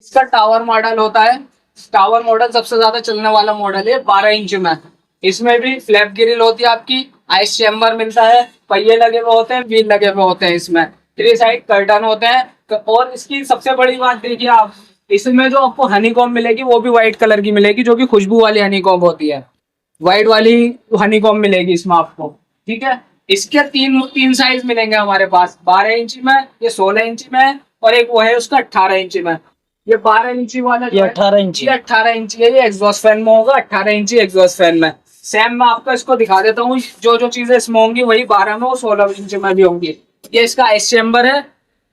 इसका tower model होता है। टावर मॉडल सबसे ज्यादा चलने वाला मॉडल है, 12 इंच में। इसमें भी फ्लैप ग्रिल होती है आपकी, आइस चैम्बर मिलता है, पहिए लगे हुए होते हैं, व्हील लगे हुए होते हैं, इसमें 3 साइड कर्टन होते हैं। और इसकी सबसे बड़ी बात देखिए आप, इसमें जो आपको हनी कॉम्ब मिलेगी वो भी व्हाइट कलर की मिलेगी, जो कि खुशबू वाली हनी कॉम्ब होती है। व्हाइट वाली हनी कॉम्ब मिलेगी इसमें आपको, ठीक है। इसके तीन तीन साइज मिलेंगे हमारे पास, 12 इंची में, ये 16 इंची में, और एक वो है उसका 18 इंची में। ये 12 इंची वाला ये 18 इंची, ये 18 इंची है, ये एग्जॉस्ट फैन में होगा, 18 इंची एग्जॉस्ट फैन में। सेम मैं आपको इसको दिखा देता हूँ, जो जो चीजें इसमें होंगी वही 12 में और 16 इंच में भी होंगी। ये इसका आइस चैम्बर है,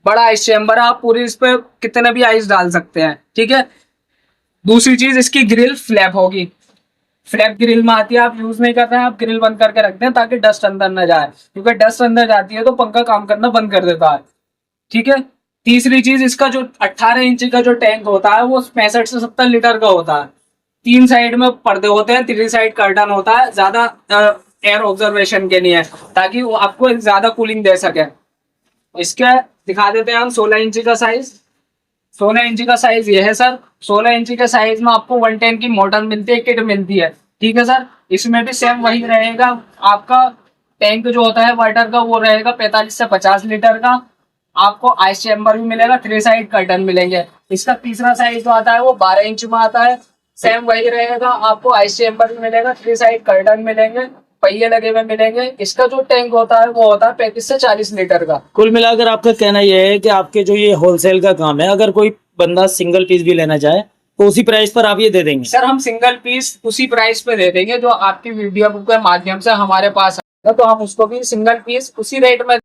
बड़ा आइस चैम्बर है, आप पूरी इस पे कितने भी आइस डाल सकते हैं, ठीक है। दूसरी चीज, इसकी ग्रिल फ्लैप होगी, फ्लैप ग्रिल में आती है, आप यूज नहीं कर रहे हैं, आप ग्रिल बंद करके रखते हैं ताकि डस्ट अंदर न जाए, क्योंकि डस्ट अंदर जाती है तो पंखा काम करना बंद कर देता है, ठीक है। तीसरी चीज, इसका जो 18 इंच का जो टैंक होता है वो 65 से 70 लीटर का होता है। 3 साइड में पर्दे होते हैं, 3 साइड कर्टन होता है, ज्यादा एयर ऑब्जर्वेशन के लिए, ताकि वो आपको ज्यादा कूलिंग दे सके। इसके दिखा देते हैं हम 16 इंच का साइज। 16 इंची का साइज ये है सर। 16 इंची के साइज में आपको 110 की मोटर मिलती है, किट मिलती है, ठीक है सर। इसमें भी सेम वही रहेगा, आपका टैंक जो होता है वाटर का वो रहेगा 45 से 50 लीटर का। आपको आइस चैम्बर भी मिलेगा, 3 साइड कर्टन मिलेंगे। इसका तीसरा साइज जो आता है वो 12 इंच में आता है, सेम वही रहेगा, आपको आइस चैम्बर भी मिलेगा, 3 साइड कर्टन मिलेंगे, पहिए लगे हुए मिलेंगे। इसका जो टैंक होता है वो होता है 35 से 40 लीटर का। कुल मिलाकर आपका कहना यह है कि आपके जो ये होलसेल का काम है, अगर कोई बंदा सिंगल पीस भी लेना चाहे तो उसी प्राइस पर आप ये दे देंगे? सर हम सिंगल पीस उसी प्राइस पे दे देंगे, जो आपकी वीडियो के माध्यम से हमारे पास आएगा तो हम उसको भी सिंगल पीस उसी रेट में